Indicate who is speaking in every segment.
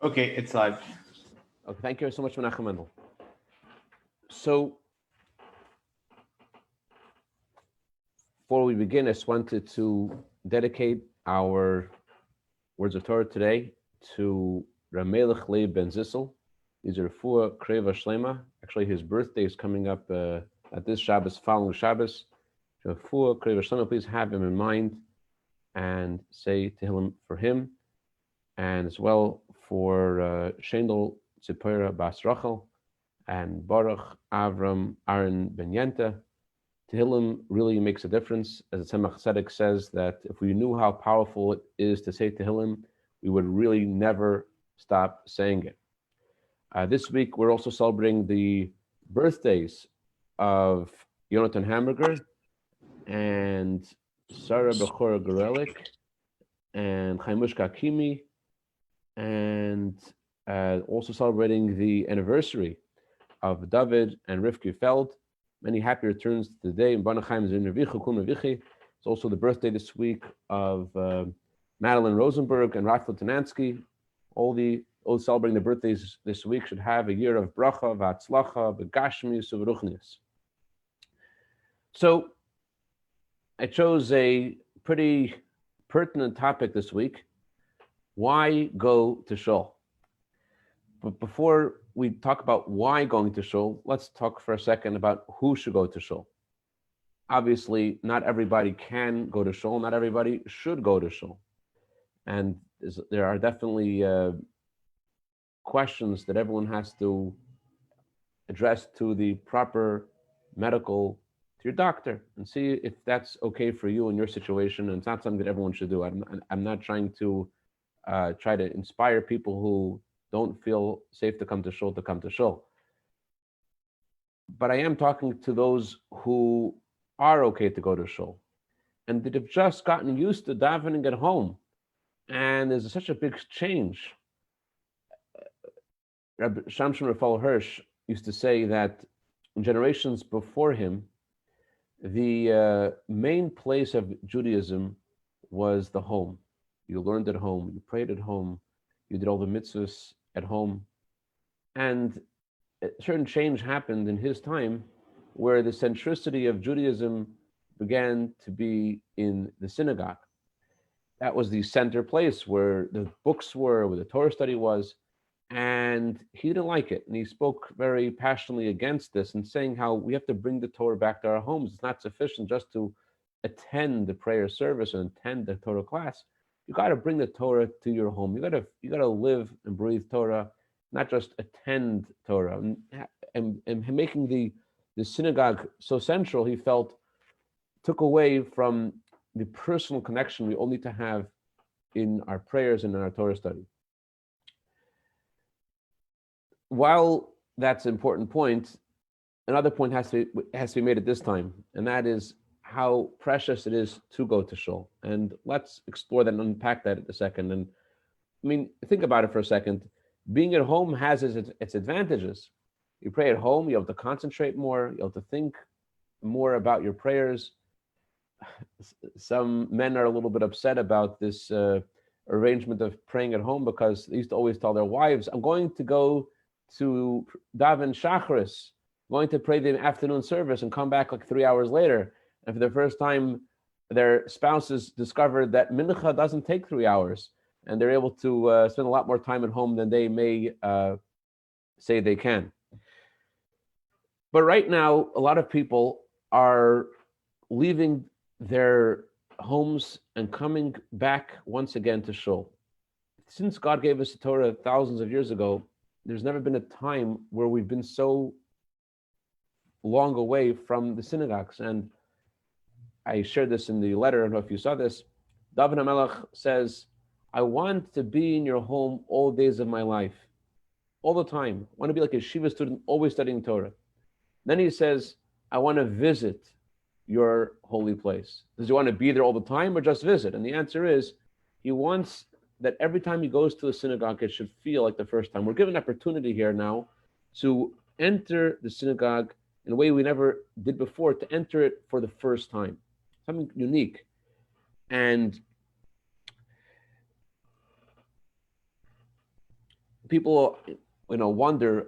Speaker 1: Okay, it's live.
Speaker 2: Okay, thank you so much, Menachem Mendel. So, before we begin, I just wanted to dedicate our words of Torah today to Ramelech Leib Ben Zissel. These are Refuah Kreva Shlema. Actually, his birthday is coming up at this Shabbos, following Shabbos. Refuah Kreva Shlema, please have him in mind and say Tehillim for him, and as well for Shendel Tzipora Bas Rachel and Baruch Avram Aaron Ben Yenta. Tehillim really makes a difference. As the Tzemach Tzedek says, that if we knew how powerful it is to say Tehillim, we would really never stop saying it. This week, we're also celebrating the birthdays of Yonatan Hamburger and Sarah Bechora Gorelik and Chaimushka Kimi, and also celebrating the anniversary of David and Rivki Feld. Many happy returns to the day. It's also the birthday this week of Madeline Rosenberg and Raphael Tanansky. All celebrating the birthdays this week should have a year of bracha, v'atzlacha, b'gashmius, v'ruchnius. So I chose a pretty pertinent topic this week. Why go to shul? But before we talk about why going to shul, let's talk for a second about who should go to shul. Obviously, not everybody can go to shul. Not everybody should go to shul. And there are definitely questions that everyone has to address to the proper medical, to your doctor, and see if that's okay for you in your situation. And it's not something that everyone should do. I'm not trying to try to inspire people who don't feel safe to come to shul. But I am talking to those who are okay to go to shul and that have just gotten used to davening at home. And there's such a big change. Rabbi Shamshon Raphael Hirsch used to say that in generations before him, the main place of Judaism was the home. You learned at home, you prayed at home, you did all the mitzvahs at home. And a certain change happened in his time where the centricity of Judaism began to be in the synagogue. That was the center place where the books were, where the Torah study was, and he didn't like it. And he spoke very passionately against this and saying how we have to bring the Torah back to our homes. It's not sufficient just to attend the prayer service and attend the Torah class. You got to bring the Torah to your home. You got to live and breathe Torah, not just attend Torah. And making the synagogue so central, he felt, took away from the personal connection we all need to have in our prayers and in our Torah study. While that's an important point, another point has to be made at this time, and that is how precious it is to go to shul. And let's explore that and unpack that in a second. And I mean, think about it for a second. Being at home has its advantages. You pray at home, you have to concentrate more, you have to think more about your prayers. Some men are a little bit upset about this arrangement of praying at home because they used to always tell their wives, I'm going to go to daven shacharis, going to pray the afternoon service and come back like 3 hours later. And for the first time, their spouses discovered that mincha doesn't take 3 hours, and they're able to spend a lot more time at home than they may say they can. But right now, a lot of people are leaving their homes and coming back once again to shul. Since God gave us the Torah thousands of years ago, there's never been a time where we've been so long away from the synagogues. And I shared this in the letter. I don't know if you saw this. David HaMelech says, I want to be in your home all days of my life, all the time. I want to be like a Shiva student, always studying Torah. Then he says, I want to visit your holy place. Does he want to be there all the time or just visit? And the answer is, he wants that every time he goes to a synagogue, it should feel like the first time. We're given an opportunity here now to enter the synagogue in a way we never did before, to enter it for the first time. Something unique. And people, wonder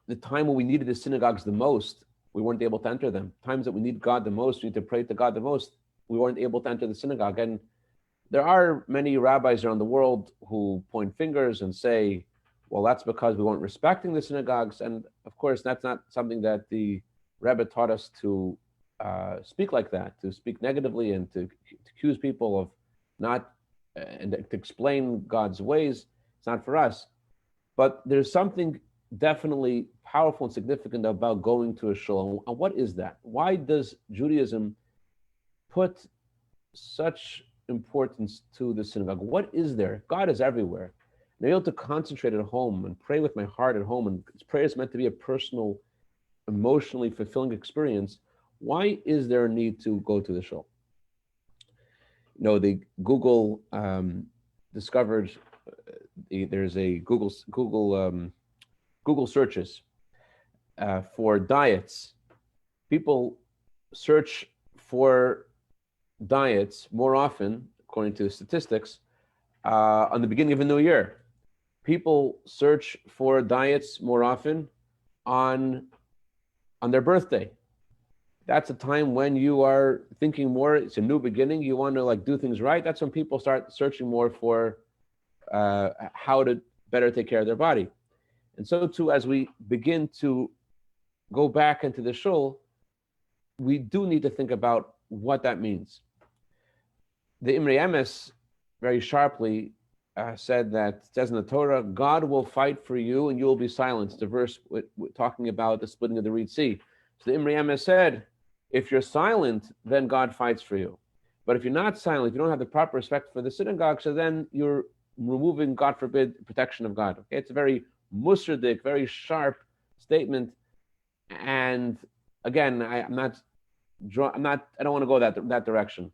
Speaker 2: the time when we needed the synagogues the most, we weren't able to enter them. Times that we need God the most, we need to pray to God the most, we weren't able to enter the synagogue. And there are many rabbis around the world who point fingers and say, well, that's because we weren't respecting the synagogues. And of course, that's not something that the Rebbe taught us to speak like that, to speak negatively and to accuse people of not, and to explain God's ways. It's not for us. But there's something definitely powerful and significant about going to a shul. And what is that? Why does Judaism put such importance to the synagogue? What is there? God is everywhere. And I'm able to concentrate at home and pray with my heart at home, and prayer is meant to be a personal, emotionally fulfilling experience. Why is there a need to go to the shul? The Google discovered there's a Google searches for diets. People search for diets more often, according to statistics, on the beginning of a new year. People search for diets more often on their birthday. That's a time when you are thinking more, it's a new beginning, you want to do things right. That's when people start searching more for how to better take care of their body. And so too, as we begin to go back into the shul, we do need to think about what that means. The Imrei Emes very sharply said that, it says in the Torah, God will fight for you and you will be silenced. The verse talking about the splitting of the Reed Sea. So the Imrei Emes said, if you're silent, then God fights for you. But if you're not silent, if you don't have the proper respect for the synagogue, so then you're removing, God forbid, protection of God. Okay, it's a very musardik, very sharp statement. And again, I don't want to go that direction.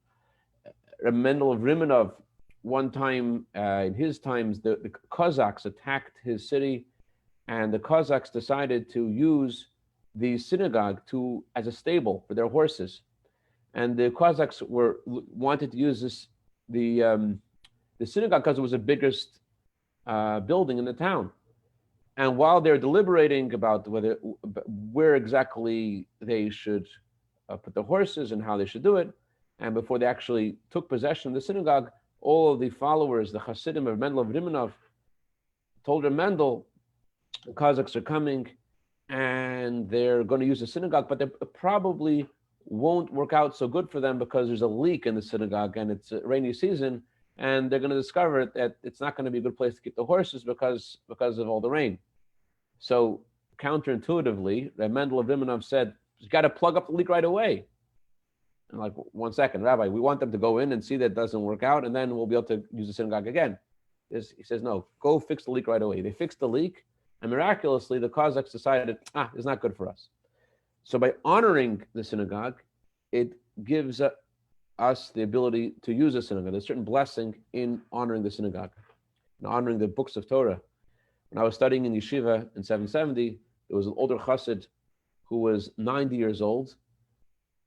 Speaker 2: Rabbi Mendel of Rimanov, one time in his times, the Cossacks attacked his city, and the Cossacks decided to use the synagogue as a stable for their horses. And the Cossacks wanted to use the synagogue because it was the biggest building in the town. And while they're deliberating about where exactly they should put the horses and how they should do it, and before they actually took possession of the synagogue, all of the followers, the chassidim of Mendel of Rimanov, told Mendel, the Cossacks are coming and they're going to use the synagogue, but they probably won't work out so good for them because there's a leak in the synagogue and it's a rainy season, and they're going to discover that it's not going to be a good place to keep the horses because of all the rain. So counterintuitively, Rabbi Mendel of Rimanov said, you got to plug up the leak right away. And 1 second, Rabbi, we want them to go in and see that it doesn't work out, and then we'll be able to use the synagogue again. He says, no, go fix the leak right away. They fixed the leak, and miraculously, the Cossacks decided, it's not good for us. So by honoring the synagogue, it gives us the ability to use the synagogue. There's a certain blessing in honoring the synagogue, and honoring the books of Torah. When I was studying in yeshiva in 770, there was an older chassid who was 90 years old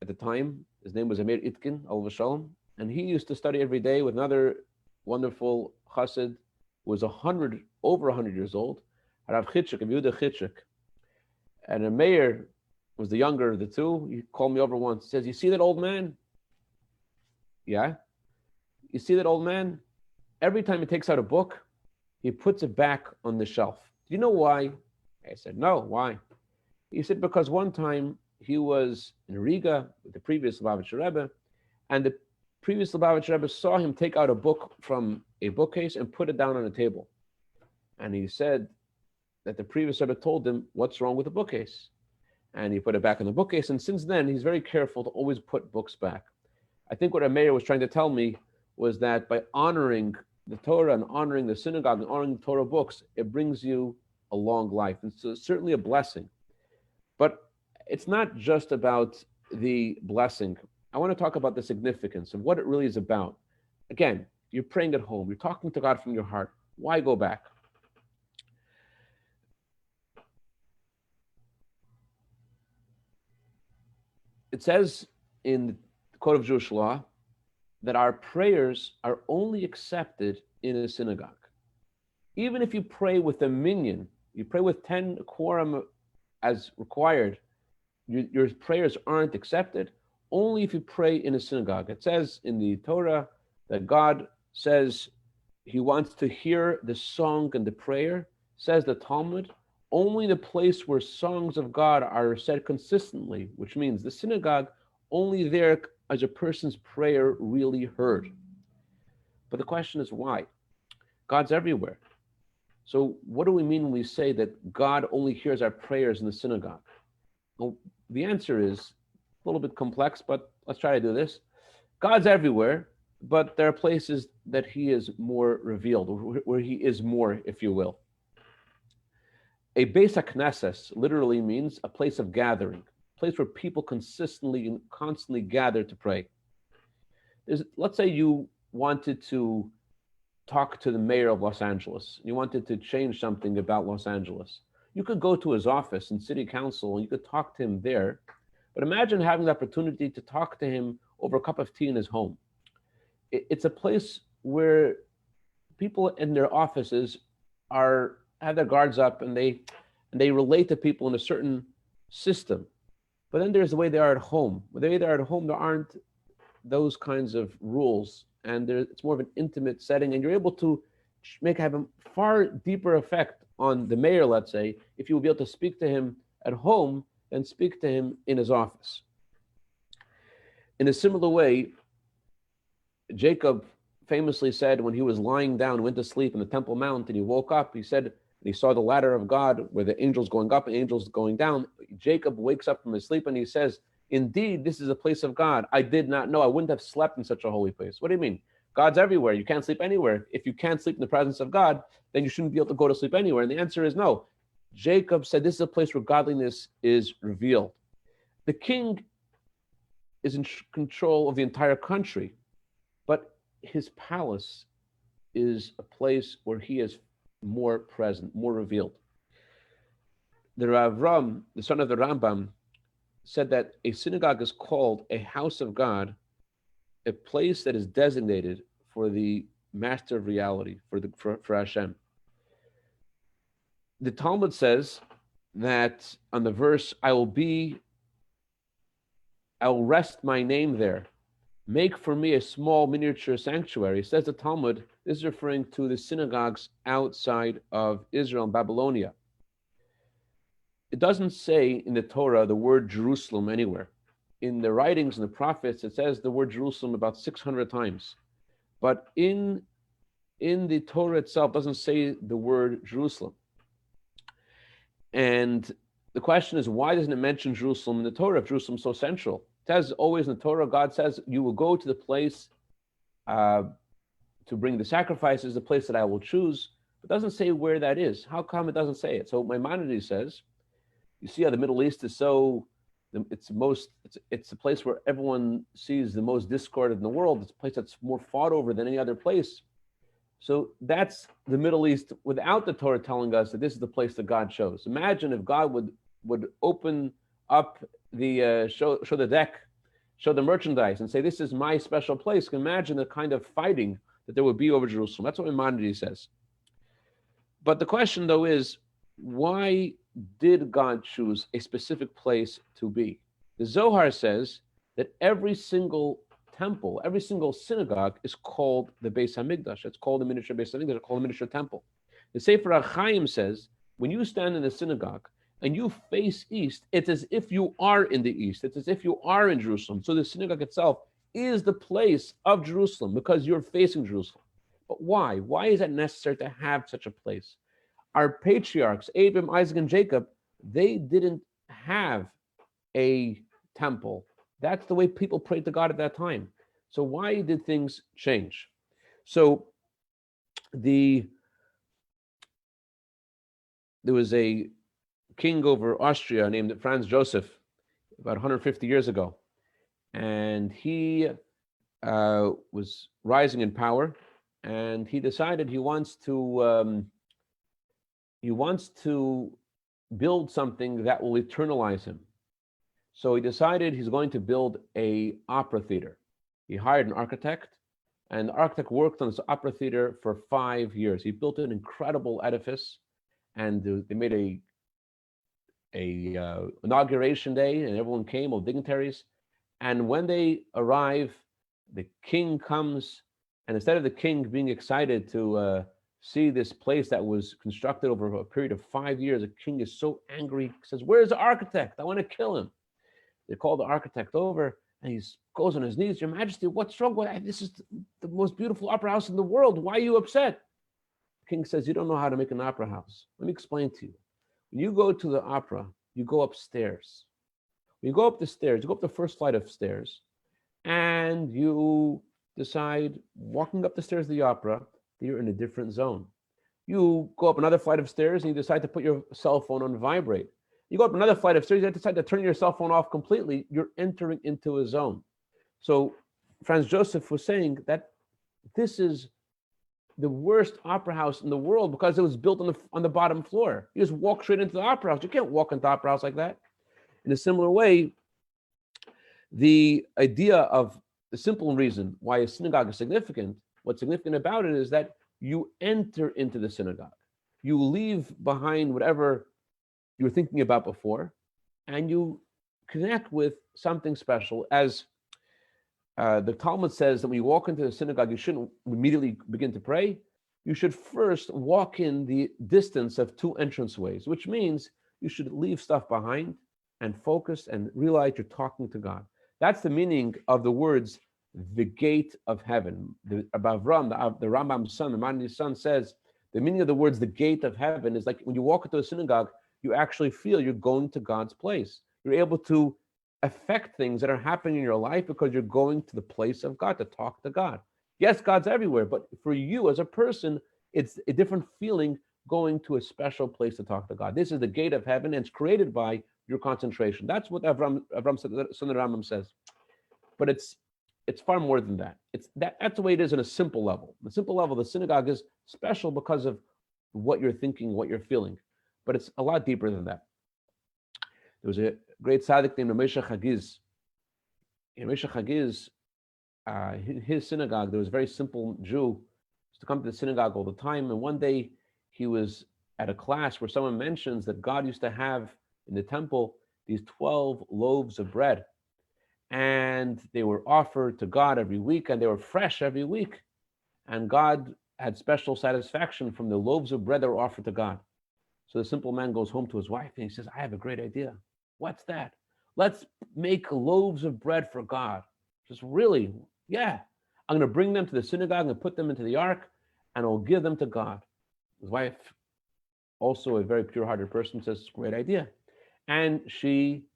Speaker 2: at the time. His name was Amir Itkin, alav shalom, and he used to study every day with another wonderful chassid who was over 100 years old, Rav Chitchik, Yehuda Chitchik. And a mayor was the younger of the two. He called me over once. He says, you see that old man? Yeah. You see that old man? Every time he takes out a book, he puts it back on the shelf. Do you know why? I said, no, why? He said, because one time he was in Riga with the previous Lubavitcher Rebbe, and the previous Lubavitcher Rebbe saw him take out a book from a bookcase and put it down on a table. And he said that the previous Rebbe told him, what's wrong with the bookcase? And he put it back in the bookcase. And since then, he's very careful to always put books back. I think what our mayor was trying to tell me was that by honoring the Torah and honoring the synagogue and honoring the Torah books, it brings you a long life. And so it's certainly a blessing. But it's not just about the blessing. I want to talk about the significance of what it really is about. Again, you're praying at home. You're talking to God from your heart. Why go back? It says in the Code of Jewish Law that our prayers are only accepted in a synagogue. Even if you pray with a minyan, you pray with 10 quorum as required, your prayers aren't accepted only if you pray in a synagogue. It says in the Torah that God says he wants to hear the song and the prayer. Says the Talmud, only the place where songs of God are said consistently, which means the synagogue, only there is a person's prayer really heard. But the question is why? God's everywhere. So what do we mean when we say that God only hears our prayers in the synagogue? Well, the answer is a little bit complex, but let's try to do this. God's everywhere, but there are places that he is more revealed, where he is more, if you will. A Beis HaKnesses literally means a place of gathering, a place where people consistently and constantly gather to pray. Let's say you wanted to talk to the mayor of Los Angeles. You wanted to change something about Los Angeles. You could go to his office in city council and you could talk to him there. But imagine having the opportunity to talk to him over a cup of tea in his home. It's a place where people in their offices have their guards up and they relate to people in a certain system. But then there's the way they are at home. The way they are at home, there aren't those kinds of rules, and it's more of an intimate setting, and you're able to have a far deeper effect on the mayor, let's say, if you will be able to speak to him at home than speak to him in his office. In a similar way, Jacob famously said when he was lying down, went to sleep in the Temple Mount, and he woke up, he said, he saw the ladder of God where the angels going up and angels going down. Jacob wakes up from his sleep and he says, indeed, this is a place of God. I did not know. I wouldn't have slept in such a holy place. What do you mean? God's everywhere. You can't sleep anywhere. If you can't sleep in the presence of God, then you shouldn't be able to go to sleep anywhere. And the answer is no. Jacob said this is a place where godliness is revealed. The king is in control of the entire country, but his palace is a place where he is more present, more revealed. The Rav Ram, the son of the Rambam, said that a synagogue is called a house of God, a place that is designated for the master of reality, for Hashem. The Talmud says that on the verse, I will rest my name there. Make for me a small miniature sanctuary. Says the Talmud, this is referring to the synagogues outside of Israel and Babylonia. It doesn't say in the Torah the word Jerusalem anywhere. In the writings and the prophets, it says the word Jerusalem about 600 times. But in the Torah itself, it doesn't say the word Jerusalem. And the question is, why doesn't it mention Jerusalem in the Torah if Jerusalem is so central? It says always in the Torah, God says, you will go to the place to bring the sacrifices, the place that I will choose. It doesn't say where that is. How come it doesn't say it? So Maimonides says, you see how the Middle East is so, it's the place where everyone sees the most discord in the world. It's a place that's more fought over than any other place. So that's the Middle East without the Torah telling us that this is the place that God chose. Imagine if God would open up the show the deck, show the merchandise, and say, this is my special place. Imagine the kind of fighting that there would be over Jerusalem. That's what Maimonides says. But the question, though, is, why did God choose a specific place to be? The Zohar says that every single temple, every single synagogue is called the Beis HaMikdash. It's called the miniature Beis HaMikdash. It's called the miniature temple. The Sefer HaChaim says, when you stand in the synagogue and you face east, it's as if you are in the east. It's as if you are in Jerusalem. So the synagogue itself is the place of Jerusalem because you're facing Jerusalem. But why? Why is it necessary to have such a place? Our patriarchs, Abraham, Isaac, and Jacob, they didn't have a temple. That's the way people prayed to God at that time. So why did things change? So there was a king over Austria named Franz Joseph about 150 years ago. And he was rising in power, and he decided he wants to build something that will eternalize him. So he decided he's going to build an opera theater. He hired an architect, And the architect worked on this opera theater for 5 years. He built an incredible edifice, and they made a inauguration day, and everyone came, all dignitaries. And when they arrive, the king comes, and instead of the king being excited to see this place that was constructed over a period of 5 years, the king is so angry. He says, "Where's the architect? I want to kill him." They call the architect over, and he goes on his knees. "Your Majesty, what's wrong with that? This is the most beautiful opera house in the world. Why are you upset?" The king says, "You don't know how to make an opera house. Let me explain to you. When you go to the opera, you go upstairs. When you go up the stairs, you go up the first flight of stairs, and you decide, walking up the stairs of the opera, that you're in a different zone. You go up another flight of stairs, and you decide to put your cell phone on vibrate. You go up another flight of stairs, you decide to turn your cell phone off completely. You're entering into a zone." So Franz Joseph was saying that this is the worst opera house in the world because it was built on the bottom floor. You just walk straight into the opera house. You can't walk into the opera house like that. In a similar way, the idea of the simple reason why a synagogue is significant, what's significant about it is that you enter into the synagogue. You leave behind whatever you were thinking about before, and you connect with something special. As the Talmud says that when you walk into the synagogue, you shouldn't immediately begin to pray. You should first walk in the distance of 2 entranceways, which means you should leave stuff behind and focus and realize you're talking to God. That's the meaning of the words, the gate of heaven. The Rambam's son, the Maimonides' son, says the meaning of the words, the gate of heaven, is like when you walk into a synagogue, you actually feel you're going to God's place. You're able to affect things that are happening in your life because you're going to the place of God to talk to God. Yes, God's everywhere, but for you as a person, it's a different feeling going to a special place to talk to God. This is the gate of heaven, and it's created by your concentration. That's what Avram son of Rambam says. But it's far more than that. That's the way it is in a simple level. The simple level, the synagogue is special because of what you're thinking, what you're feeling. But it's a lot deeper than that. There was a great tzaddik named Moshe Chagiz. Moshe Chagiz, his synagogue, there was a very simple Jew, used to come to the synagogue all the time. And one day he was at a class where someone mentions that God used to have in the temple these 12 loaves of bread. And they were offered to God every week, and they were fresh every week. And God had special satisfaction from the loaves of bread that were offered to God. So the simple man goes home to his wife and he says, "I have a great idea." "What's that?" "Let's make loaves of bread for God." She says, "Really?" "Yeah. I'm going to bring them to the synagogue and put them into the ark, and I'll give them to God." His wife, also a very pure-hearted person, says, "Great idea." And she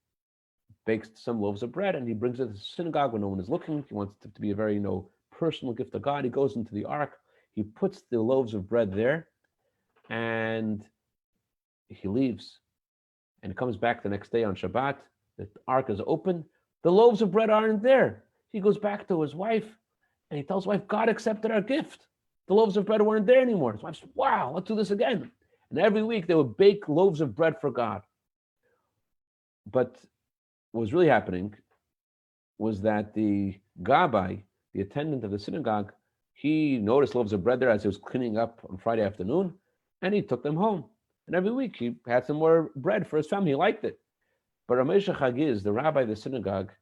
Speaker 2: bakes some loaves of bread, and he brings it to the synagogue when no one is looking. He wants it to be a very, personal gift to God. He goes into the ark. He puts the loaves of bread there, and he leaves. And he comes back the next day on Shabbat. The ark is open. The loaves of bread aren't there. He goes back to his wife, and he tells his wife, "God accepted our gift. The loaves of bread weren't there anymore." His wife says, "Wow, let's do this again." And every week they would bake loaves of bread for God. But what was really happening was that the gabbai, the attendant of the synagogue, he noticed loaves of bread there as he was cleaning up on Friday afternoon, and he took them home. And every week he had some more bread for his family. He liked it. But Rabbi Moshe Chagiz, the rabbi of the synagogue,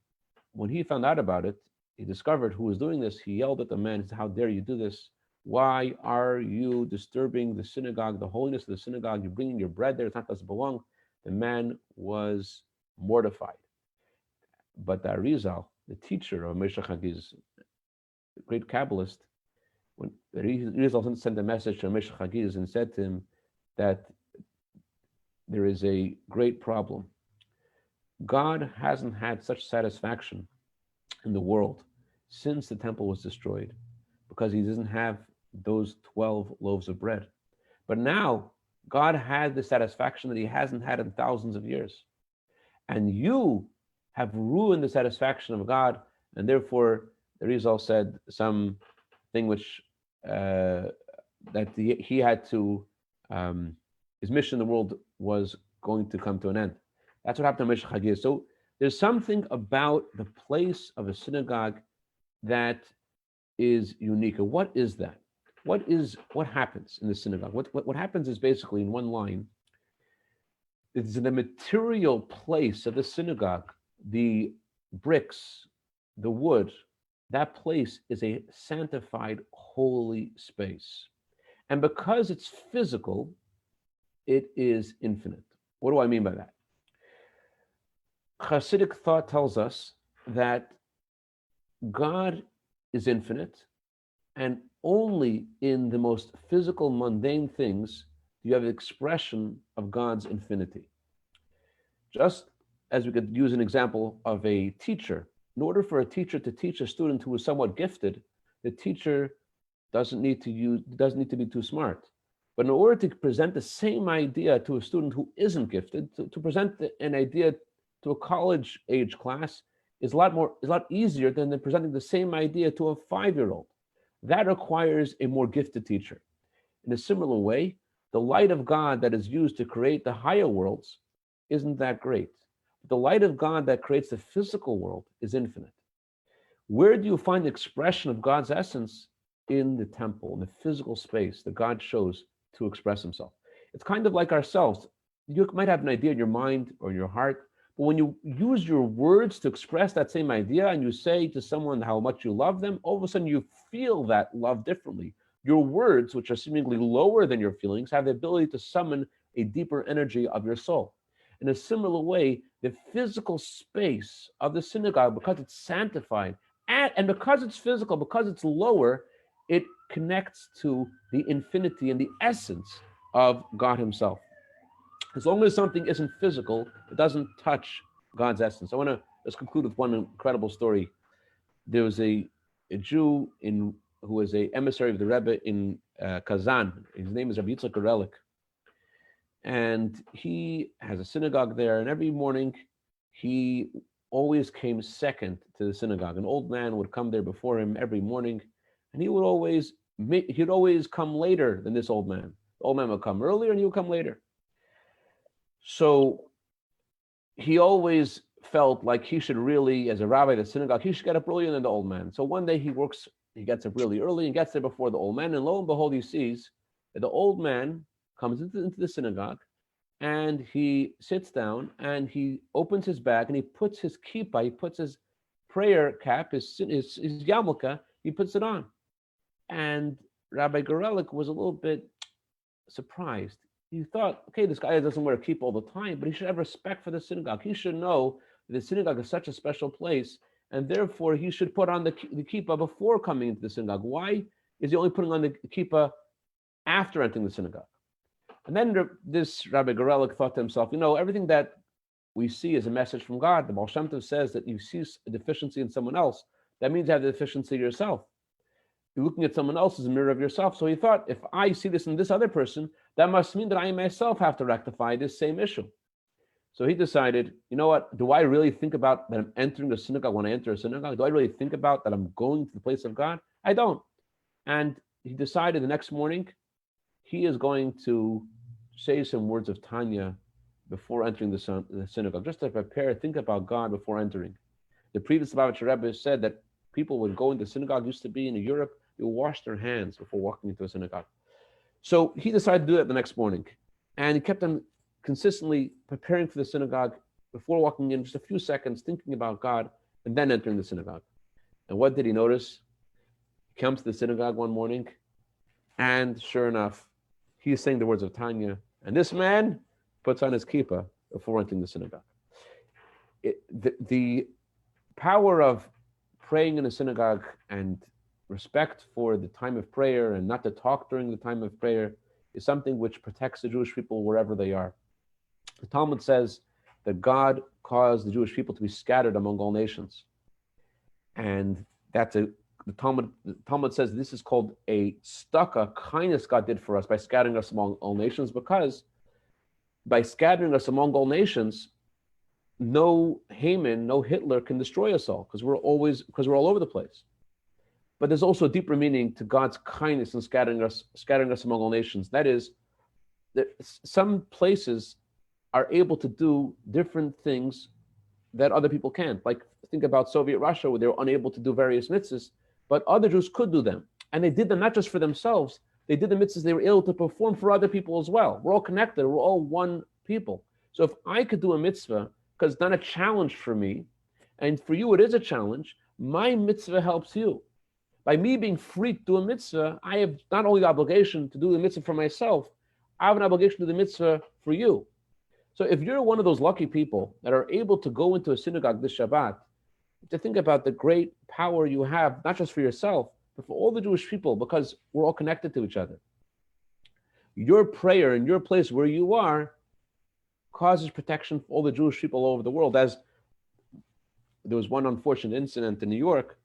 Speaker 2: when he found out about it, he discovered who was doing this. He yelled at the man, he said, "How dare you do this? Why are you disturbing the synagogue, the holiness of the synagogue? You're bringing your bread there. It's not supposed to belong." The man was mortified. But the Arizal, the teacher of Moshe Chagiz, the great Kabbalist, when Arizal sent a message to Moshe Chagiz and said to him that there is a great problem. God hasn't had such satisfaction in the world since the temple was destroyed because he doesn't have those 12 loaves of bread. But now God had the satisfaction that he hasn't had in thousands of years. And you have ruined the satisfaction of God, and therefore the Rizal said something which that he had to, his mission in the world was going to come to an end. That's what happened to Moshe Chagiz. So there's something about the place of a synagogue that is unique. And what is that? What happens in the synagogue? What happens is basically, in one line, it's in the material place of the synagogue, the bricks, the wood, that place is a sanctified, holy space. And because it's physical, it is infinite. What do I mean by that? Chassidic thought tells us that God is infinite, and only in the most physical, mundane things do you have the expression of God's infinity. Just as we could use an example of a teacher. In order for a teacher to teach a student who is somewhat gifted, the teacher doesn't need to be too smart. But in order to present the same idea to a student who isn't gifted, to present an idea to a college age class is a lot easier than presenting the same idea to a 5-year-old. That requires a more gifted teacher. In a similar way, the light of God that is used to create the higher worlds isn't that great. The light of God that creates the physical world is infinite. Where do you find the expression of God's essence? In the temple, in the physical space that God chose to express himself. It's kind of like ourselves. You might have an idea in your mind or in your heart, but when you use your words to express that same idea and you say to someone how much you love them, all of a sudden you feel that love differently. Your words, which are seemingly lower than your feelings, have the ability to summon a deeper energy of your soul. In a similar way, the physical space of the synagogue, because it's sanctified, and because it's physical, because it's lower, it connects to the infinity and the essence of God himself. As long as something isn't physical, it doesn't touch God's essence. I want to just conclude with one incredible story. There was a Jew who was an emissary of the Rebbe in Kazan. His name is Rabbi Yitzchak, and he has a synagogue there. And every morning, he always came second to the synagogue. An old man would come there before him every morning, and he'd always come later than this old man. The old man would come earlier, and he would come later. So he always felt like he should really, as a rabbi at the synagogue, he should get up earlier than the old man. So one day he gets up really early and gets there before the old man, and lo and behold, he sees that the old man comes into the synagogue, and he sits down, and he opens his bag, and he puts his kippah, he puts his prayer cap, his yarmulke, he puts it on. And Rabbi Gorelik was a little bit surprised. He thought, okay, this guy doesn't wear a kippah all the time, but he should have respect for the synagogue. He should know that the synagogue is such a special place, and therefore he should put on the kippah before coming into the synagogue. Why is he only putting on the kippah after entering the synagogue? And then this Rabbi Gorelik thought to himself, everything that we see is a message from God. The Baal Shem Tov says that you see a deficiency in someone else, that means you have the deficiency yourself. You're looking at someone else as a mirror of yourself. So he thought, if I see this in this other person, that must mean that I myself have to rectify this same issue. So he decided, you know what, do I really think about that I'm entering a synagogue when I enter a synagogue? Do I really think about that I'm going to the place of God? I don't. And he decided the next morning, he is going to say some words of Tanya before entering the synagogue, just to prepare, think about God before entering. The previous Lubavitcher Rebbe said that people would go into synagogue, used to be in Europe, they would wash their hands before walking into a synagogue. So he decided to do that the next morning. And he kept on consistently preparing for the synagogue before walking in, just a few seconds, thinking about God, and then entering the synagogue. And what did he notice? He comes to the synagogue one morning, and sure enough, he's saying the words of Tanya, and this man puts on his kippah before entering the synagogue. The power of praying in a synagogue and respect for the time of prayer and not to talk during the time of prayer is something which protects the Jewish people wherever they are. The Talmud says that God caused the Jewish people to be scattered among all nations. And the Talmud says this is called a tzedakah, kindness God did for us by scattering us among all nations, because by scattering us among all nations, no Haman, no Hitler can destroy us all, because we're all over the place. But there's also a deeper meaning to God's kindness in scattering us among all nations. That is, that some places are able to do different things that other people can't. Like, think about Soviet Russia, where they were unable to do various mitzvahs. but other Jews could do them. And they did them not just for themselves, they did the mitzvahs they were able to perform for other people as well. We're all connected, we're all one people. So if I could do a mitzvah, because it's not a challenge for me, and for you it is a challenge, my mitzvah helps you. By me being free to do a mitzvah, I have not only the obligation to do the mitzvah for myself, I have an obligation to do the mitzvah for you. So if you're one of those lucky people that are able to go into a synagogue this Shabbat, to think about the great power you have, not just for yourself, but for all the Jewish people, because we're all connected to each other. Your prayer in your place where you are causes protection for all the Jewish people all over the world. As there was one unfortunate incident in New York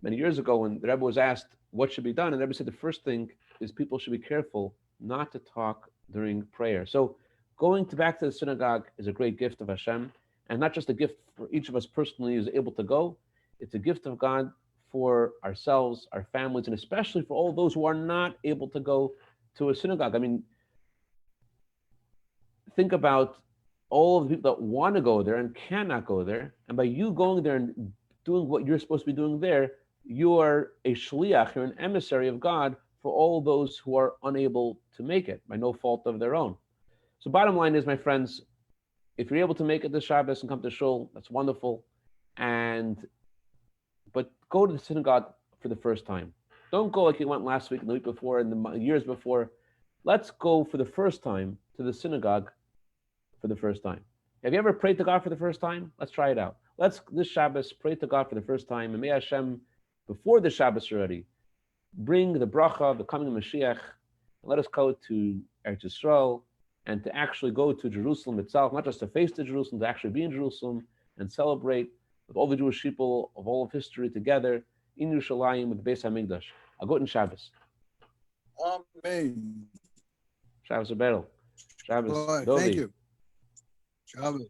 Speaker 2: many years ago when the Rebbe was asked what should be done, and the Rebbe said the first thing is people should be careful not to talk during prayer. So going back to the synagogue is a great gift of Hashem, and not just a gift for each of us personally who's able to go, it's a gift of God for ourselves, our families, and especially for all those who are not able to go to a synagogue. I mean, think about all of the people that want to go there and cannot go there, and by you going there and doing what you're supposed to be doing there, you are a shliach, you're an emissary of God for all those who are unable to make it by no fault of their own. So bottom line is, my friends, if you're able to make it this Shabbos and come to shul, that's wonderful. But go to the synagogue for the first time. Don't go like you went last week and the week before and the years before. Let's go for the first time to the synagogue for the first time. Have you ever prayed to God for the first time? Let's try it out. Let's this Shabbos pray to God for the first time, and may Hashem, before the Shabbos already, bring the bracha, the coming of Mashiach, and let us go to Eretz Yisrael, and to actually go to Jerusalem itself, not just to face to Jerusalem, to actually be in Jerusalem and celebrate with all the Jewish people of all of history together in Yerushalayim with the Bais HaMikdash. I'll go in Shabbos.
Speaker 1: Amen.
Speaker 2: Shabbos Abel. Shabbos.
Speaker 1: Thank you. Shabbos.